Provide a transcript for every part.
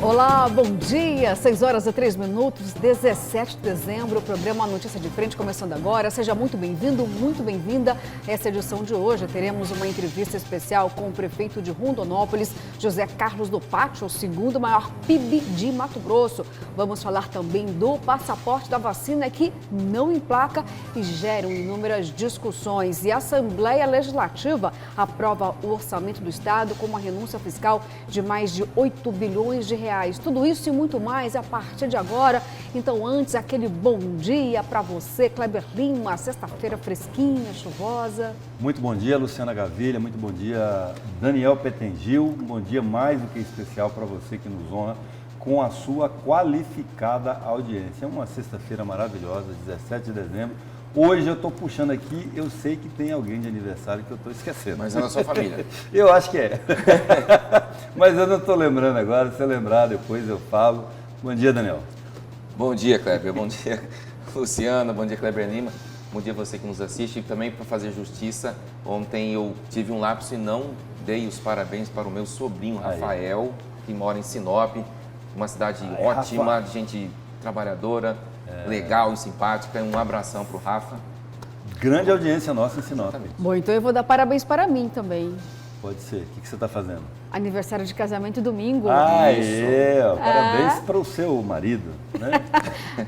Olá, bom dia, 6h03, 17 de dezembro, o programa Notícia de Frente começando agora. Seja muito bem-vindo, muito bem-vinda a essa edição de hoje. Teremos uma entrevista especial com o prefeito de Rondonópolis, José Carlos do Pátio, o segundo maior PIB de Mato Grosso. Vamos falar também do passaporte da vacina que não emplaca e geram inúmeras discussões. E a Assembleia Legislativa aprova o orçamento do Estado com uma renúncia fiscal de mais de 8 bilhões de reais. Tudo isso e muito mais a partir de agora. Então, antes, aquele bom dia para você, Kleber Lima, sexta-feira fresquinha, chuvosa. Muito bom dia, Luciana Gavilha, muito bom dia, Daniel Petengil. Um bom dia mais do que especial para você que nos honra com a sua qualificada audiência. É uma sexta-feira maravilhosa, 17 de dezembro. Hoje eu estou puxando aqui, eu sei que tem alguém de aniversário que eu estou esquecendo. Mas é na sua família. Eu acho que é. Mas eu não estou lembrando agora, se eu lembrar depois eu falo. Bom dia, Daniel. Bom dia, Kleber. Bom dia, Luciana. Bom dia, Kleber Lima. Bom dia você que nos assiste. E também para fazer justiça, ontem eu tive um lapso e não dei os parabéns para o meu sobrinho, Rafael, que mora em Sinop. Uma cidade ótima, de gente trabalhadora, legal e simpática. Um abração para o Rafa. Grande audiência nossa em Sinop. Exatamente. Bom, então eu vou dar parabéns para mim também. Pode ser. O que você está fazendo? Aniversário de casamento domingo. Parabéns para o seu marido, né?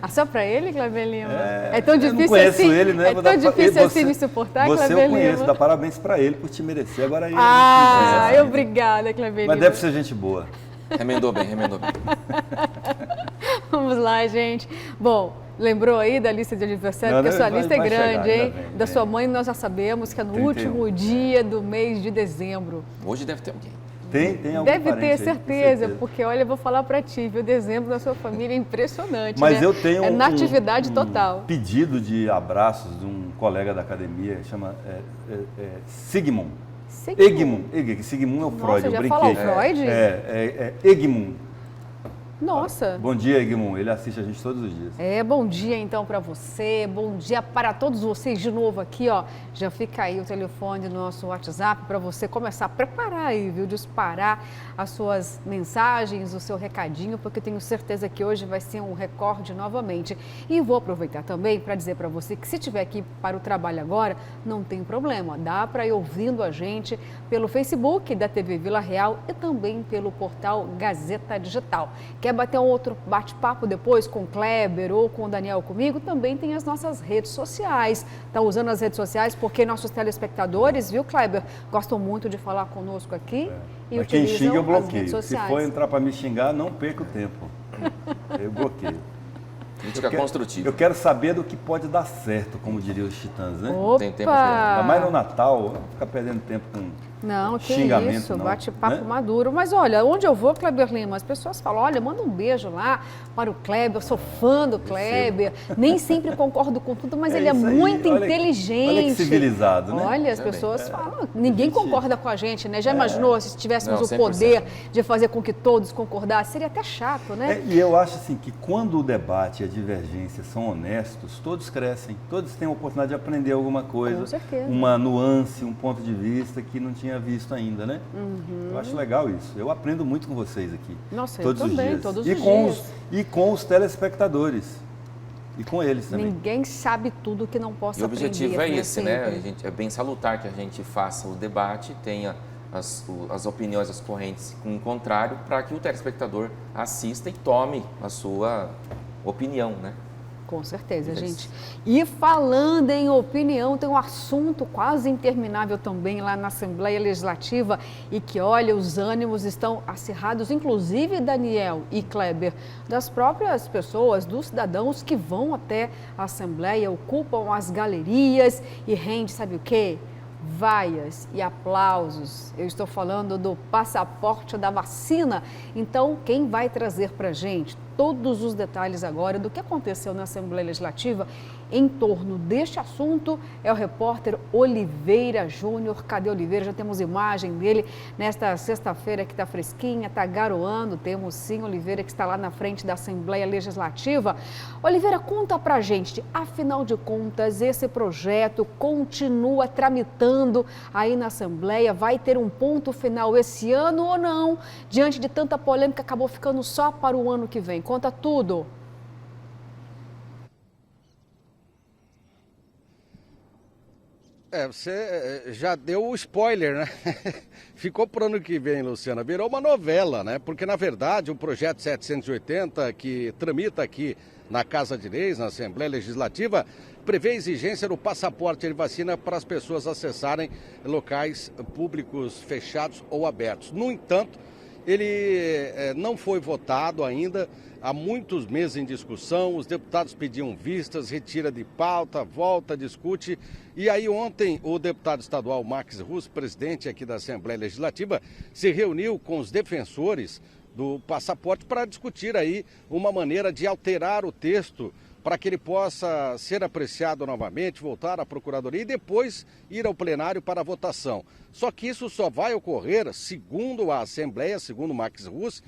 Só para ele, Kleber Lima? É tão difícil eu não conheço assim? ele, né? É tão difícil assim me suportar, Kleber Lima? Você eu conheço, dá parabéns para ele por te merecer. Agora ele obrigada, Kleber Lima. Mas deve ser gente boa. Remendou bem. Vamos lá, gente. Bom, lembrou aí da lista de aniversário? Porque a sua lista é grande, hein? Da sua mãe nós já sabemos que é no 31. último dia do mês de dezembro. Hoje deve ter alguém. Tem algum Deve parente ter, aí, certeza, porque olha, eu vou falar para ti, viu? Dezembro da sua família é impressionante, Mas né? eu tenho é natividade total. Pedido de abraços de um colega da academia, chama Sigmund. Sigmund é o Freud, eu já brinquei. falou o Freud? Egmund. Nossa. Bom dia, Egmund. Ele assiste a gente todos os dias. Bom dia então para você, bom dia para todos vocês de novo aqui, ó. Já fica aí o telefone do nosso WhatsApp para você começar a preparar aí, viu? Disparar as suas mensagens, o seu recadinho, porque tenho certeza que hoje vai ser um recorde novamente. E vou aproveitar também para dizer para você que se estiver aqui para o trabalho agora, não tem problema, dá para ir ouvindo a gente pelo Facebook da TV Vila Real e também pelo portal Gazeta Digital. Quer bater um outro bate-papo depois com o Kleber ou com o Daniel comigo? Também tem as nossas redes sociais. Tá usando as redes sociais porque nossos telespectadores, viu, Kleber, gostam muito de falar conosco aqui e Mas quem xinga eu utilizam as redes bloqueio. Se sociais. for entrar para me xingar, não perca o tempo. Eu bloqueio. Crítica construtiva. Eu quero saber do que pode dar certo, como diriam os titãs, né? Opa! Tem tempo Ainda mais no Natal, ficar perdendo tempo com Não, que xingamento, isso, não, bate-papo né? maduro. Mas olha, onde eu vou, Kleber Lima, as pessoas falam, olha, manda um beijo lá para o Kleber, eu sou fã do Kleber, nem sempre concordo com tudo, mas ele é isso aí, muito olha inteligente. olha que civilizado, né? Olha, as pessoas falam, ninguém concorda com a gente, né? Já imaginou se tivéssemos Não, o 100%. poder de fazer com que todos concordassem? Seria até chato, né? E eu acho assim que quando o debate e a divergência são honestos, todos crescem, todos têm a oportunidade de aprender alguma coisa, Com certeza. uma nuance, um ponto de vista que não tinha visto ainda, né? Eu acho legal isso. Eu aprendo muito com vocês aqui. Nossa, eu todos os também, dias. todos e os com dias. E com os telespectadores. E com eles também. Ninguém sabe tudo que não possa E o objetivo aprender, é esse, né? sempre. É bem salutar que a gente faça o debate, tenha as opiniões, as correntes com o contrário, para que o telespectador assista e tome a sua opinião, né? Com certeza, É isso. gente. E falando em opinião, tem um assunto quase interminável também lá na Assembleia Legislativa e que, olha, os ânimos estão acirrados, inclusive, Daniel e Kleber, das próprias pessoas, dos cidadãos que vão até a Assembleia, ocupam as galerias e rende, sabe o quê? Vaias e aplausos. Eu estou falando do passaporte da vacina. Então, quem vai trazer para a gente todos os detalhes agora do que aconteceu na Assembleia Legislativa em torno deste assunto é o repórter Oliveira Júnior. Cadê Oliveira? Já temos imagem dele nesta sexta-feira que está fresquinha, está garoando. Temos sim Oliveira que está lá na frente da Assembleia Legislativa. Oliveira, conta pra gente, afinal de contas, esse projeto continua tramitando aí na Assembleia? Vai ter um ponto final esse ano ou não? Diante de tanta polêmica, acabou ficando só para o ano que vem. Conta tudo. Você já deu o spoiler, né? Ficou pro ano que vem, Luciana. Virou uma novela, né? Porque, na verdade, o projeto 780, que tramita aqui na Casa de Leis, na Assembleia Legislativa, prevê a exigência do passaporte de vacina para as pessoas acessarem locais públicos fechados ou abertos. No entanto, ele não foi votado ainda, há muitos meses em discussão, os deputados pediam vistas, retira de pauta, volta, discute. E aí ontem o deputado estadual Max Russo, presidente aqui da Assembleia Legislativa, se reuniu com os defensores do passaporte para discutir aí uma maneira de alterar o texto para que ele possa ser apreciado novamente, voltar à Procuradoria e depois ir ao plenário para a votação. Só que isso só vai ocorrer, segundo a Assembleia, segundo Max Russo,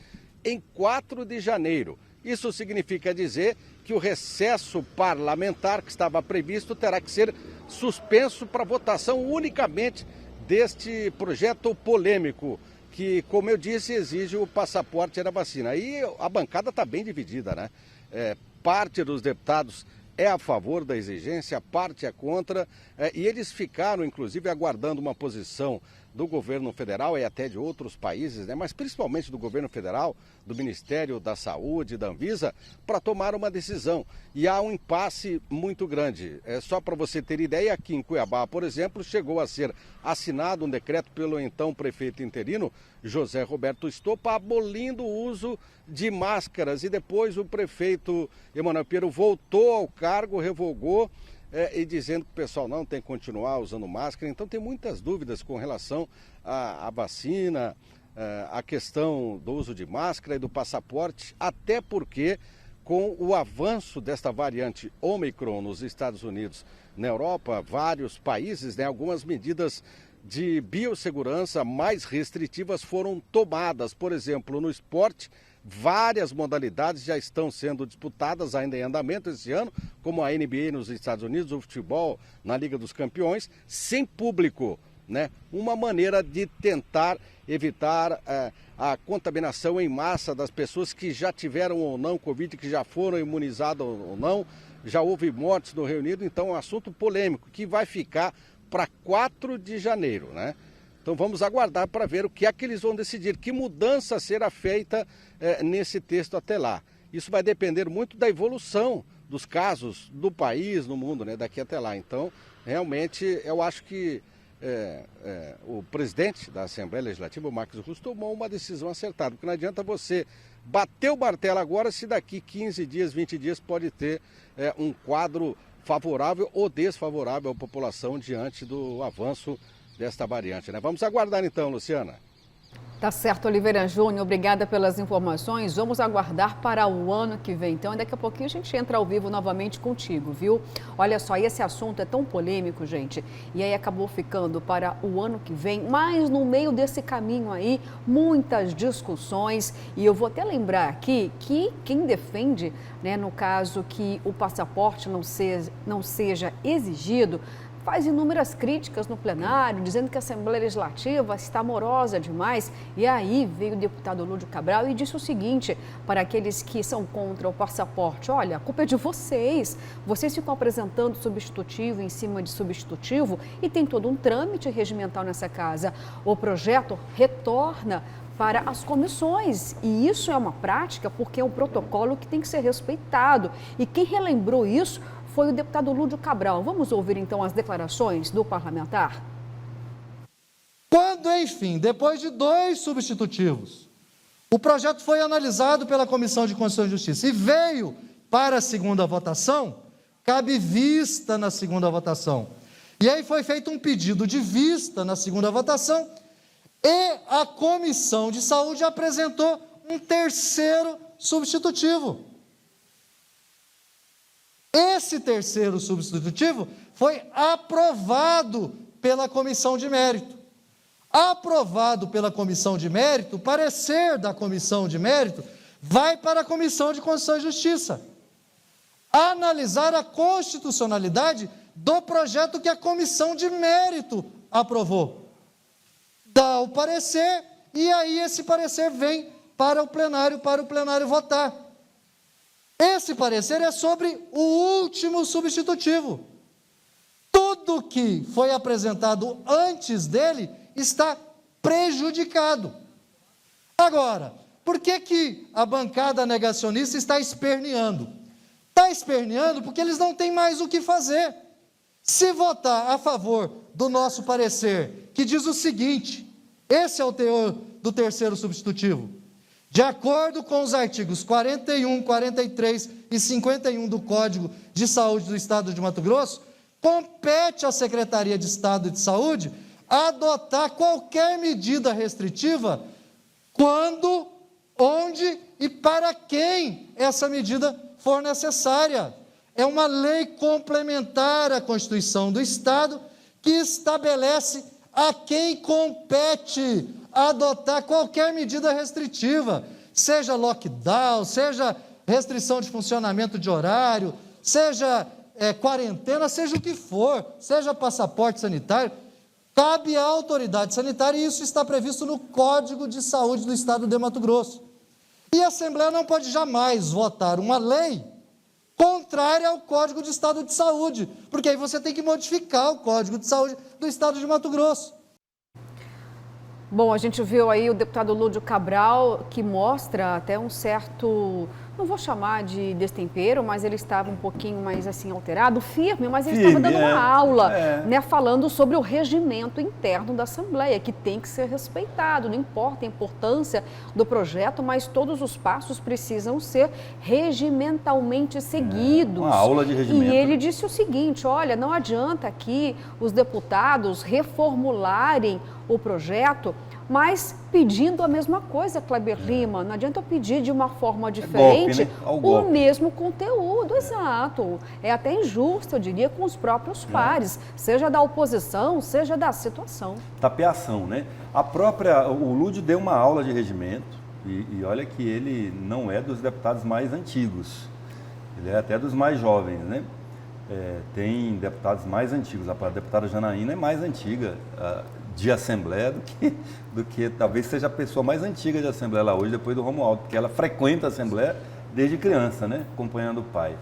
em 4 de janeiro. Isso significa dizer que o recesso parlamentar que estava previsto terá que ser suspenso para votação unicamente deste projeto polêmico, que, como eu disse, exige o passaporte da vacina. Aí a bancada está bem dividida, né? Parte dos deputados é a favor da exigência, parte é contra, e eles ficaram, inclusive, aguardando uma posição do governo federal e até de outros países, né, mas principalmente do governo federal, do Ministério da Saúde, da Anvisa, para tomar uma decisão. E há um impasse muito grande. Só para você ter ideia, aqui em Cuiabá, por exemplo, chegou a ser assinado um decreto pelo então prefeito interino, José Roberto Estopa, abolindo o uso de máscaras. E depois o prefeito Emanuel Pinheiro voltou ao cargo, revogou, e dizendo que o pessoal não tem que continuar usando máscara. Então tem muitas dúvidas com relação à vacina, à questão do uso de máscara e do passaporte, até porque com o avanço desta variante Omicron nos Estados Unidos, na Europa, vários países, né, algumas medidas de biossegurança mais restritivas foram tomadas. Por exemplo, no esporte, várias modalidades já estão sendo disputadas, ainda em andamento esse ano, como a NBA nos Estados Unidos, o futebol na Liga dos Campeões, sem público, né? Uma maneira de tentar evitar a contaminação em massa das pessoas que já tiveram ou não Covid, que já foram imunizadas ou não. Já houve mortes no Reino Unido, então é um assunto polêmico que vai ficar para 4 de janeiro, né? Então vamos aguardar para ver o que é que eles vão decidir, que mudança será feita nesse texto até lá. Isso vai depender muito da evolução dos casos do país, no mundo, né, daqui até lá. Então, realmente, eu acho que o presidente da Assembleia Legislativa, o Max Russo, tomou uma decisão acertada, porque não adianta você bater o martelo agora se daqui 15 dias, 20 dias pode ter um quadro favorável ou desfavorável à população diante do avanço desta variante, né? Vamos aguardar então, Luciana. Tá certo, Oliveira Júnior, obrigada pelas informações. Vamos aguardar para o ano que vem. Então, daqui a pouquinho a gente entra ao vivo novamente contigo, viu? Olha só, esse assunto é tão polêmico, gente, e aí acabou ficando para o ano que vem, mas no meio desse caminho aí, muitas discussões. E eu vou até lembrar aqui que quem defende, né, no caso que o passaporte não seja exigido, faz inúmeras críticas no plenário, dizendo que a Assembleia Legislativa está morosa demais. E aí veio o deputado Lúdio Cabral e disse o seguinte para aqueles que são contra o passaporte: olha, a culpa é de vocês. Vocês ficam apresentando substitutivo em cima de substitutivo e tem todo um trâmite regimental nessa casa. O projeto retorna para as comissões. E isso é uma prática porque é um protocolo que tem que ser respeitado. E quem relembrou isso foi o deputado Lúdio Cabral. Vamos ouvir então as declarações do parlamentar? Quando, enfim, depois de 2 substitutivos, o projeto foi analisado pela Comissão de Constituição e Justiça e veio para a segunda votação, cabe vista na segunda votação. E aí foi feito um pedido de vista na segunda votação e a Comissão de Saúde apresentou um 3º substitutivo. Esse terceiro substitutivo foi aprovado pela comissão de mérito. Aprovado pela comissão de mérito, o parecer da comissão de mérito vai para a Comissão de Constituição e Justiça analisar a constitucionalidade do projeto que a comissão de mérito aprovou. Dá o parecer e aí esse parecer vem para o plenário votar. Esse parecer é sobre o último substitutivo. Tudo que foi apresentado antes dele está prejudicado. Agora, por que a bancada negacionista está esperneando? Está esperneando porque eles não têm mais o que fazer. Se votar a favor do nosso parecer, que diz o seguinte, esse é o teor do terceiro substitutivo: de acordo com os artigos 41, 43 e 51 do Código de Saúde do Estado de Mato Grosso, compete à Secretaria de Estado de Saúde adotar qualquer medida restritiva quando, onde e para quem essa medida for necessária. É uma lei complementar à Constituição do Estado que estabelece a quem compete adotar qualquer medida restritiva, seja lockdown, seja restrição de funcionamento de horário, seja quarentena, seja o que for, seja passaporte sanitário, cabe à autoridade sanitária, e isso está previsto no Código de Saúde do Estado de Mato Grosso. E a Assembleia não pode jamais votar uma lei contrária ao Código de Estado de Saúde, porque aí você tem que modificar o Código de Saúde do Estado de Mato Grosso. Bom, a gente viu aí o deputado Lúdio Cabral, que mostra até um certo, não vou chamar de destempero, mas ele estava um pouquinho mais assim alterado, firme, mas ele estava dando uma aula, né, falando sobre o regimento interno da Assembleia, que tem que ser respeitado, não importa a importância do projeto, mas todos os passos precisam ser regimentalmente seguidos. Uma aula de regimento. E ele disse o seguinte, olha, não adianta aqui os deputados reformularem o projeto, mas pedindo a mesma coisa, Kleber Lima. Não adianta eu pedir de uma forma diferente o mesmo conteúdo, exato. É até injusto, eu diria, com os próprios pares, seja da oposição, seja da situação. Tapeação, né? O Lúdio deu uma aula de regimento e olha que ele não é dos deputados mais antigos, ele é até dos mais jovens, né? Tem deputados mais antigos, a deputada Janaína é mais antiga de Assembleia do que talvez seja a pessoa mais antiga de Assembleia lá hoje, depois do Romualdo, porque ela frequenta a Assembleia desde criança, né? Acompanhando o pai.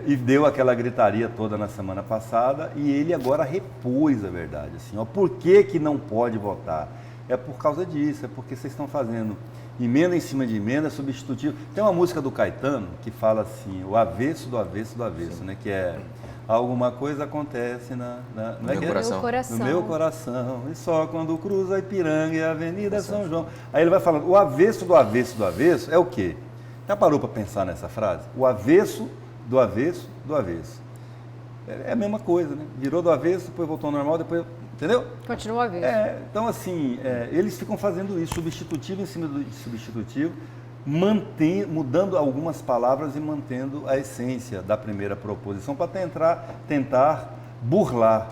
E deu aquela gritaria toda na semana passada e ele agora repôs a verdade. Assim, ó, por que não pode votar? É por causa disso, é porque vocês estão fazendo emenda em cima de emenda, substitutivo. Tem uma música do Caetano que fala assim, o avesso do avesso do avesso, né? Que é alguma coisa acontece no meu coração, e só quando cruza a Ipiranga e a Avenida São João. Aí ele vai falando, o avesso do avesso do avesso é o quê? Já parou para pensar nessa frase? O avesso do avesso do avesso. É a mesma coisa, né? Virou do avesso, depois voltou ao normal, depois... Entendeu? Continua a vez. Então, assim, eles ficam fazendo isso, substitutivo em cima de substitutivo, mudando algumas palavras e mantendo a essência da primeira proposição para tentar burlar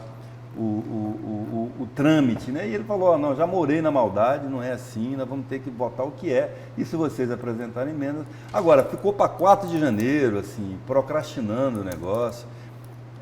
o trâmite, né? E ele falou, não, já morei na maldade, não é assim, nós vamos ter que votar o que é, e se vocês apresentarem emendas... Agora, ficou para 4 de janeiro, assim, procrastinando o negócio.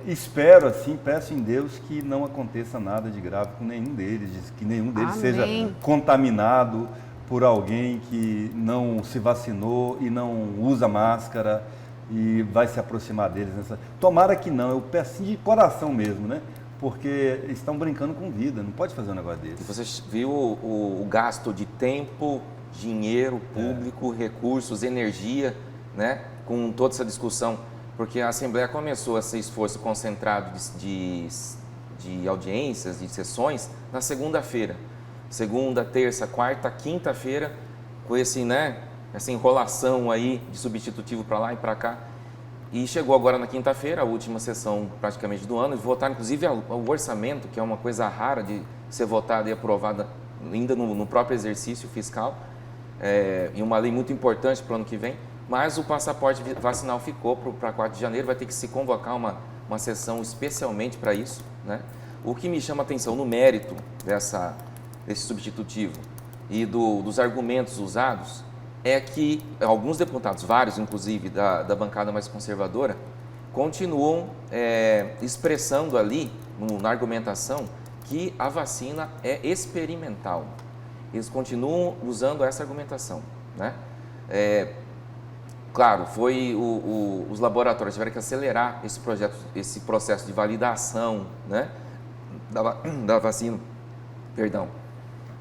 Espero, assim, peço em Deus que não aconteça nada de grave com nenhum deles, que nenhum deles seja contaminado por alguém que não se vacinou e não usa máscara e vai se aproximar deles. Tomara que não, eu peço assim de coração mesmo, né? Porque estão brincando com vida, não pode fazer um negócio desse. E você viu o gasto de tempo, dinheiro público, recursos, energia, né? Com toda essa discussão, porque a Assembleia começou esse esforço concentrado de audiências, de sessões, na segunda-feira. Segunda, terça, quarta, quinta-feira, com essa enrolação aí de substitutivo para lá e para cá. E chegou agora na quinta-feira, a última sessão praticamente do ano, e votaram inclusive o orçamento, que é uma coisa rara de ser votada e aprovada ainda no próprio exercício fiscal, e uma lei muito importante para o ano que vem. mas o passaporte vacinal ficou para 4 de janeiro, vai ter que se convocar uma sessão especialmente para isso, né? O que me chama a atenção no mérito desse substitutivo e dos argumentos usados é que alguns deputados, vários inclusive da bancada mais conservadora, continuam expressando ali na argumentação que a vacina é experimental. Eles continuam usando essa argumentação, né? Claro, os laboratórios tiveram que acelerar esse processo de validação, né, da vacina, perdão.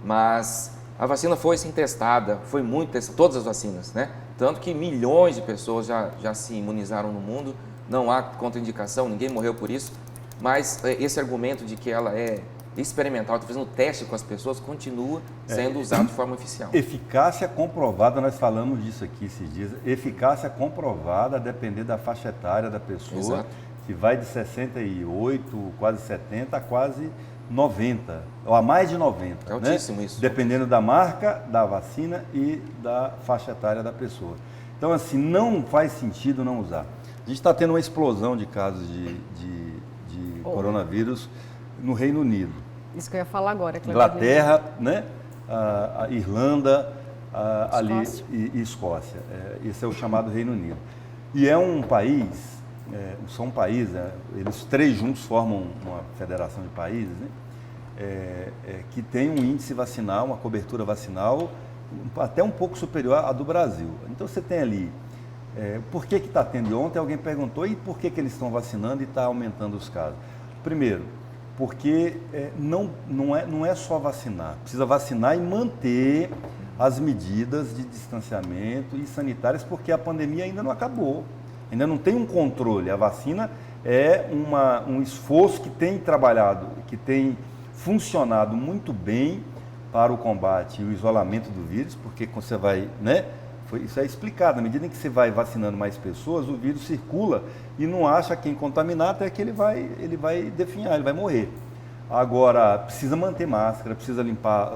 Mas a vacina foi sim testada, foi muito testada, todas as vacinas, né? Tanto que milhões de pessoas já se imunizaram no mundo, não há contraindicação, ninguém morreu por isso, mas esse argumento de que ela é experimental, está fazendo teste com as pessoas, continua sendo usado de forma oficial. Eficácia comprovada, nós falamos disso aqui esses dias, eficácia comprovada a depender da faixa etária da pessoa, exato, que vai de 68, quase 70 a quase 90, ou a mais de 90. É altíssimo, né? Isso. Dependendo da marca, da vacina e da faixa etária da pessoa. Então, assim, não faz sentido não usar. A gente está tendo uma explosão de casos de coronavírus no Reino Unido. Isso que eu ia falar agora. Inglaterra, né? A Irlanda, ali e Escócia. Esse é o chamado Reino Unido. E é um país, são um país, eles três juntos formam uma federação de países, né? Que tem um índice vacinal, uma cobertura vacinal até um pouco superior à do Brasil. Então você tem ali, por que está tendo? Ontem alguém perguntou, e por que eles estão vacinando e está aumentando os casos? Primeiro, porque não é só vacinar, precisa vacinar e manter as medidas de distanciamento e sanitárias, porque a pandemia ainda não acabou, ainda não tem um controle. A vacina é um esforço que tem trabalhado, que tem funcionado muito bem para o combate e o isolamento do vírus, porque quando você vai, né? Isso é explicado, à medida em que você vai vacinando mais pessoas, o vírus circula e não acha quem contaminar, até que ele vai definhar, ele vai morrer. Agora, precisa manter máscara, precisa limpar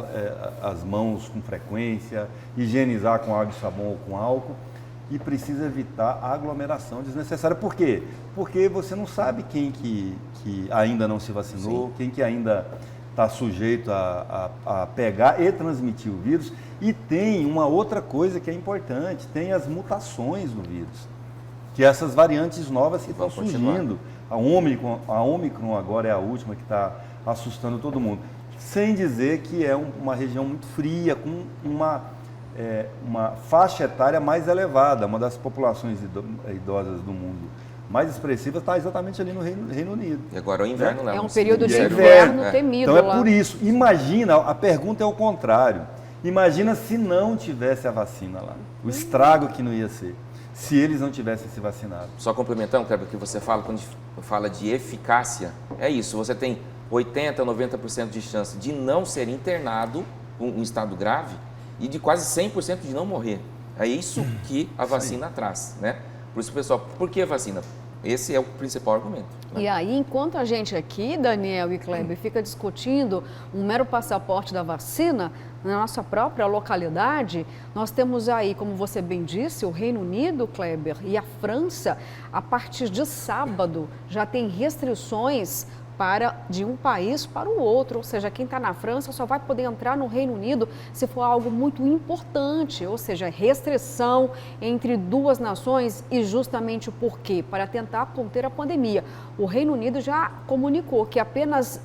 as mãos com frequência, higienizar com água e sabão ou com álcool, e precisa evitar a aglomeração desnecessária. Por quê? Porque você não sabe quem que ainda não se vacinou, sim, quem que ainda está sujeito a pegar e transmitir o vírus. E tem uma outra coisa que é importante, tem as mutações do vírus, que essas variantes novas que estão surgindo. A Omicron agora é a última que está assustando todo mundo. Sem dizer que é uma região muito fria, com uma faixa etária mais elevada, uma das populações idosas do mundo mais expressiva está exatamente ali no Reino Unido. E agora o inverno lá. É um período de inverno temido lá. Então é por isso. Imagina, a pergunta é o contrário. Imagina se não tivesse a vacina lá. O estrago que não ia ser, se eles não tivessem se vacinado. Só complementando, Kleber, o que você fala, quando fala de eficácia, é isso. Você tem 80%, 90% de chance de não ser internado com um estado grave e de quase 100% de não morrer. É isso que a vacina traz, né? Por isso, pessoal, por que vacina? Esse é o principal argumento. Né? E aí, enquanto a gente aqui, Daniel e Kleber, fica discutindo um mero passaporte da vacina, na nossa própria localidade, nós temos aí, como você bem disse, o Reino Unido, Kleber, e a França, a partir de sábado, já tem restrições de um país para o outro, ou seja, quem está na França só vai poder entrar no Reino Unido se for algo muito importante, ou seja, restrição entre duas nações. E justamente por quê? Para tentar conter a pandemia. O Reino Unido já comunicou que apenas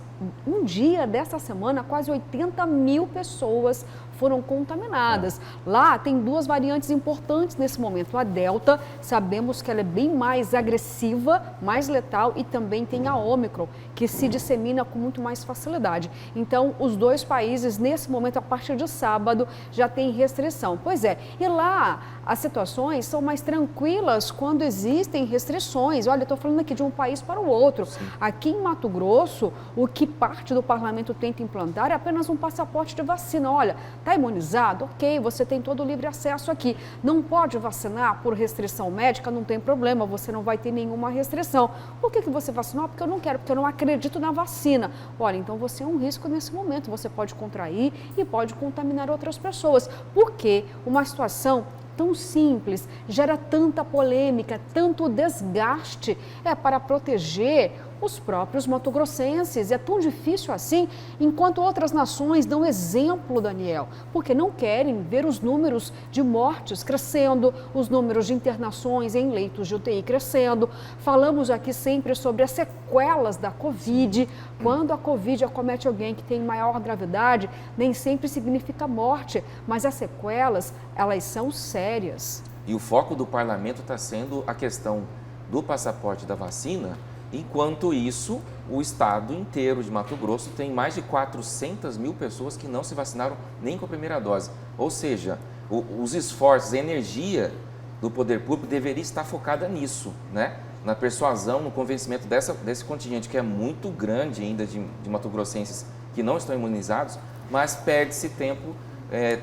um dia dessa semana, quase 80 mil pessoas foram contaminadas. Lá tem duas variantes importantes nesse momento. A Delta, sabemos que ela é bem mais agressiva, mais letal, e também tem a Omicron, que se dissemina com muito mais facilidade. Então, os dois países, nesse momento, a partir de sábado, já tem restrição. Pois é, e lá as situações são mais tranquilas quando existem restrições. Olha, eu estou falando aqui de um país para o outro. Sim. Aqui em Mato Grosso, o que parte do parlamento tenta implantar é apenas um passaporte de vacina. Olha, está imunizado? Ok, você tem todo o livre acesso aqui. Não pode vacinar por restrição médica? Não tem problema, você não vai ter nenhuma restrição. Por que você vacinou? Porque eu não quero, porque eu não acredito na vacina. Olha, então você é um risco nesse momento, você pode contrair e pode contaminar outras pessoas. Porque uma situação tão simples, gera tanta polêmica, tanto desgaste, é para proteger os próprios mato-grossenses. É tão difícil assim, enquanto outras nações dão exemplo, Daniel, porque não querem ver os números de mortes crescendo, os números de internações em leitos de UTI crescendo. Falamos aqui sempre sobre as sequelas da Covid. Quando a Covid acomete alguém que tem maior gravidade, nem sempre significa morte, mas as sequelas, elas são sérias. E o foco do parlamento está sendo a questão do passaporte da vacina. Enquanto isso, o estado inteiro de Mato Grosso tem mais de 400 mil pessoas que não se vacinaram nem com a primeira dose. Ou seja, os esforços, a energia do poder público deveria estar focada nisso, né? Na persuasão, no convencimento desse contingente que é muito grande ainda de mato-grossenses que não estão imunizados, mas perde-se tempo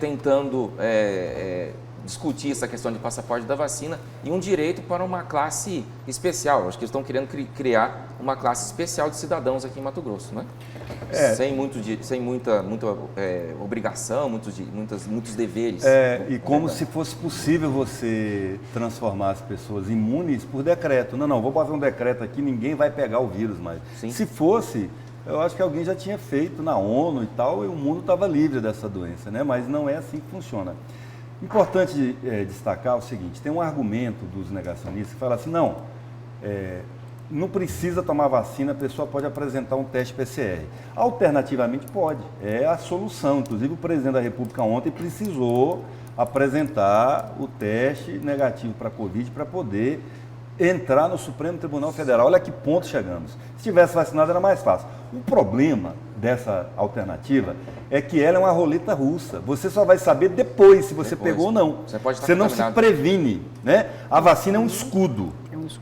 tentando discutir essa questão de passaporte da vacina e um direito para uma classe especial. Acho que eles estão querendo criar uma classe especial de cidadãos aqui em Mato Grosso, né? Sem muita obrigação, muitos deveres. E como se fosse possível você transformar as pessoas imunes por decreto. Não, vou fazer um decreto aqui, ninguém vai pegar o vírus mais. Sim. Se fosse, eu acho que alguém já tinha feito na ONU e tal, e o mundo estava livre dessa doença, né? Mas não é assim que funciona. Importante destacar o seguinte, tem um argumento dos negacionistas que fala assim, não precisa tomar vacina, a pessoa pode apresentar um teste PCR. Alternativamente pode, é a solução. Inclusive o presidente da República ontem precisou apresentar o teste negativo para a Covid para poder entrar no Supremo Tribunal Federal. Olha a que ponto chegamos. Se tivesse vacinado era mais fácil. O problema dessa alternativa é que ela é uma roleta russa. Você só vai saber depois se você pegou ou não. Você não se previne, né? A vacina é um escudo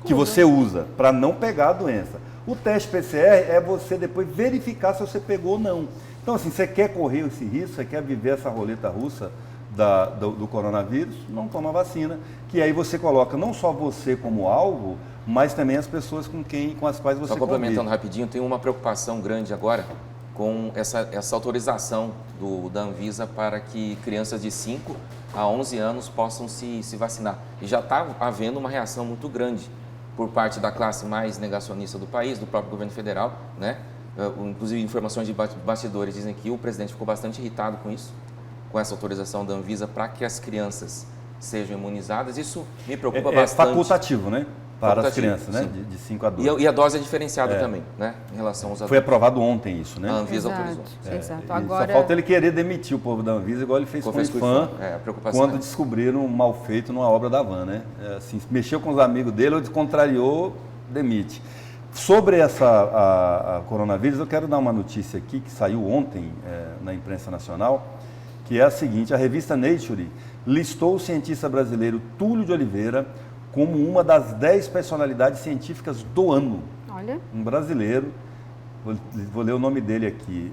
que você usa para não pegar a doença. O teste PCR é você depois verificar se você pegou ou não. Então, assim, você quer correr esse risco, você quer viver essa roleta russa do coronavírus, não toma vacina, que aí você coloca não só você como alvo, mas também as pessoas com as quais você convive. Só complementando rapidinho, tem uma preocupação grande agora com essa autorização da Anvisa para que crianças de 5 a 11 anos possam se vacinar. E já está havendo uma reação muito grande por parte da classe mais negacionista do país, do próprio governo federal, né? Inclusive informações de bastidores dizem que o presidente ficou bastante irritado com isso, com essa autorização da Anvisa para que as crianças sejam imunizadas. Isso me preocupa bastante. É facultativo, né? Para as crianças, né? De 5 a 12. E a dose é diferenciada também, né? Em relação aos adultos. Foi aprovado ontem isso, né? A Anvisa autorizou. Exato. Agora... Só falta ele querer demitir o povo da Anvisa, igual ele fez com o IFAM, quando descobriram um mal feito numa obra da Van, né? Assim, mexeu com os amigos dele, ou descontrariou, demite. Sobre a coronavírus, eu quero dar uma notícia aqui que saiu ontem na imprensa nacional, que é a seguinte: a revista Nature listou o cientista brasileiro Túlio de Oliveira como uma das 10 personalidades científicas do ano. Olha. Um brasileiro, vou ler o nome dele aqui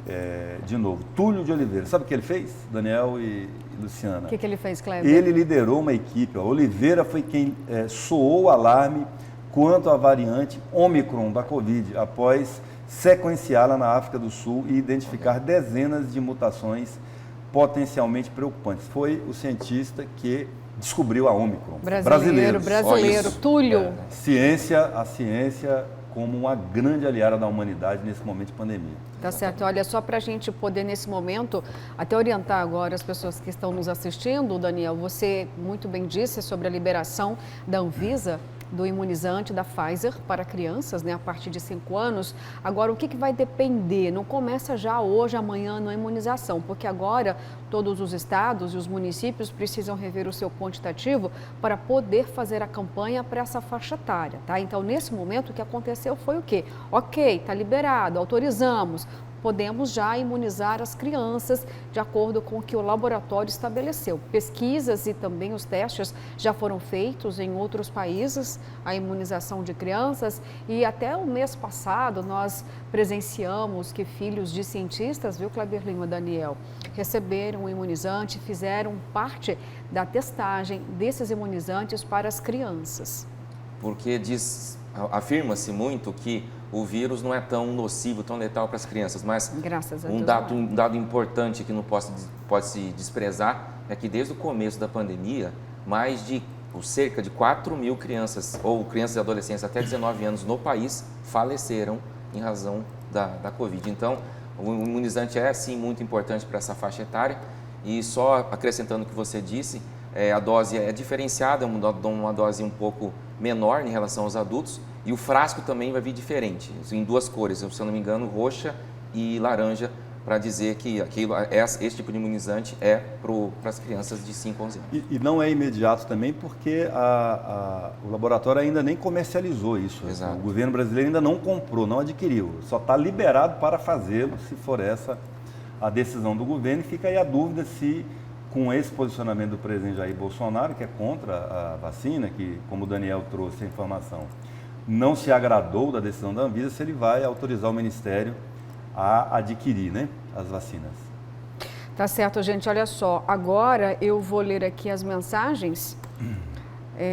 de novo, Túlio de Oliveira. Sabe o que ele fez, Daniel e Luciana? O que ele fez, Kleber? Ele liderou uma equipe. Oliveira foi quem soou o alarme quanto à variante Ômicron da Covid, após sequenciá-la na África do Sul e identificar dezenas de mutações potencialmente preocupantes. Foi o cientista que descobriu a Ômicron. Brasileiro, Túlio. A ciência como uma grande aliada da humanidade nesse momento de pandemia. Tá certo. Olha, só para a gente poder, nesse momento, até orientar agora as pessoas que estão nos assistindo, Daniel, você muito bem disse sobre a liberação da Anvisa do imunizante da Pfizer para crianças, né, a partir de 5 anos. Agora, o que vai depender? Não começa já hoje, amanhã, na imunização, porque agora todos os estados e os municípios precisam rever o seu quantitativo para poder fazer a campanha para essa faixa etária, tá? Então, nesse momento, o que aconteceu foi o quê? Ok, está liberado, autorizamos. Podemos já imunizar as crianças de acordo com o que o laboratório estabeleceu. Pesquisas e também os testes já foram feitos em outros países, a imunização de crianças, e até o mês passado nós presenciamos que filhos de cientistas, viu, Kleber Lima, Daniel, receberam o imunizante, fizeram parte da testagem desses imunizantes para as crianças. Porque afirma-se muito que o vírus não é tão nocivo, tão letal para as crianças, mas um dado importante que não pode se desprezar é que desde o começo da pandemia, cerca de 4 mil crianças ou crianças e adolescentes até 19 anos no país faleceram em razão da Covid. Então, o imunizante é, sim, muito importante para essa faixa etária. E só acrescentando o que você disse, a dose é diferenciada, uma dose um pouco menor em relação aos adultos. E o frasco também vai vir diferente, em 2 cores, se eu não me engano, roxa e laranja, para dizer que esse tipo de imunizante é para as crianças de 5 a 11 anos. E não é imediato também porque o laboratório ainda nem comercializou isso. Exato. O governo brasileiro ainda não comprou, não adquiriu. Só está liberado para fazê-lo, se for essa a decisão do governo. E fica aí a dúvida se, com esse posicionamento do presidente Jair Bolsonaro, que é contra a vacina, que, como o Daniel trouxe a informação, não se agradou da decisão da Anvisa, se ele vai autorizar o Ministério a adquirir, né, as vacinas. Tá certo, gente. Olha só, agora eu vou ler aqui as mensagens.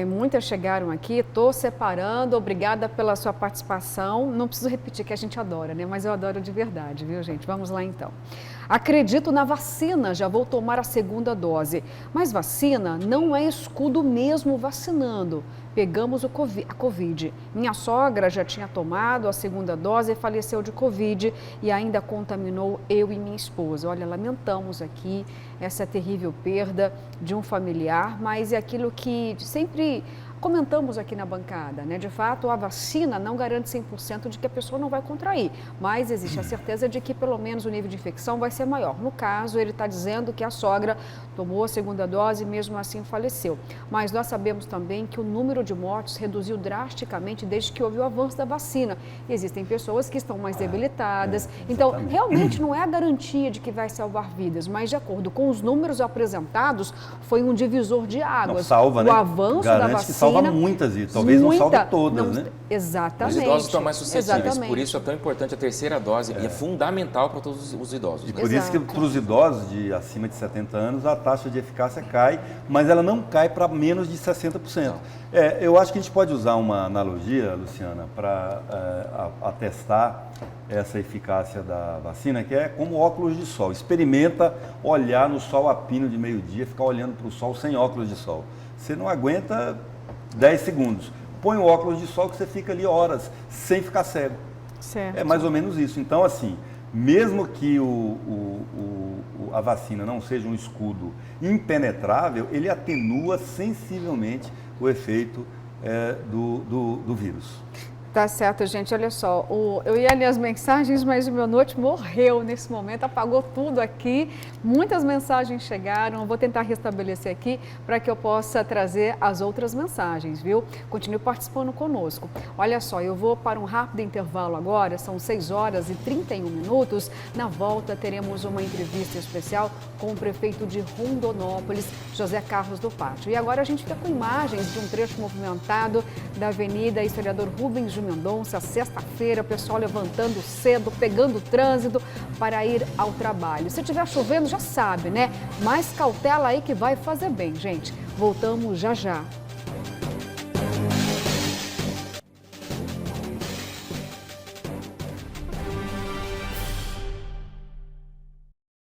Muitas chegaram aqui, estou separando, obrigada pela sua participação. Não preciso repetir que a gente adora, né? Mas eu adoro de verdade, viu, gente? Vamos lá, então. Acredito na vacina, já vou tomar a 2ª dose. Mas vacina não é escudo mesmo vacinando. Pegamos a Covid. Minha sogra já tinha tomado a 2ª dose e faleceu de Covid e ainda contaminou eu e minha esposa. Olha, lamentamos aqui essa terrível perda de um familiar, mas é aquilo que sempre comentamos aqui na bancada, né? De fato, a vacina não garante 100% de que a pessoa não vai contrair, mas existe a certeza de que pelo menos o nível de infecção vai ser maior. No caso, ele está dizendo que a sogra tomou a 2ª dose e mesmo assim faleceu. Mas nós sabemos também que o número de mortes reduziu drasticamente desde que houve o avanço da vacina. E existem pessoas que estão mais debilitadas, então realmente não é a garantia de que vai salvar vidas, mas de acordo com os números apresentados, foi um divisor de águas. Não salva, né? O avanço Garante da vacina que salva muitas e talvez não salve todas, né? Exatamente. Os idosos estão mais suscetíveis, Exatamente. por isso é tão importante a 3ª dose e é fundamental para todos os idosos. E por isso que para os idosos de acima de 70 anos a taxa de eficácia cai, mas ela não cai para menos de 60%. Eu acho que a gente pode usar uma analogia, Luciana, para atestar essa eficácia da vacina, que é como óculos de sol. Experimenta olhar no sol a pino de meio-dia, ficar olhando para o sol sem óculos de sol. Você não aguenta 10 segundos. Põe o óculos de sol que você fica ali horas sem ficar cego. Certo. É mais ou menos isso. Então, assim, mesmo que a vacina não seja um escudo impenetrável, ele atenua sensivelmente o efeito do vírus. Tá certo, gente. Olha só, eu ia ler as mensagens, mas o meu note morreu nesse momento, apagou tudo aqui. Muitas mensagens chegaram, vou tentar restabelecer aqui para que eu possa trazer as outras mensagens, viu? Continue participando conosco. Olha só, eu vou para um rápido intervalo agora, são 6h31. Na volta teremos uma entrevista especial com o prefeito de Rondonópolis, José Carlos do Pátio. E agora a gente fica com imagens de um trecho movimentado da Avenida Historiador Rubens de Mendonça, sexta-feira, o pessoal levantando cedo, pegando o trânsito para ir ao trabalho. Se estiver chovendo, já sabe, né? Mais cautela aí que vai fazer bem, gente. Voltamos já já.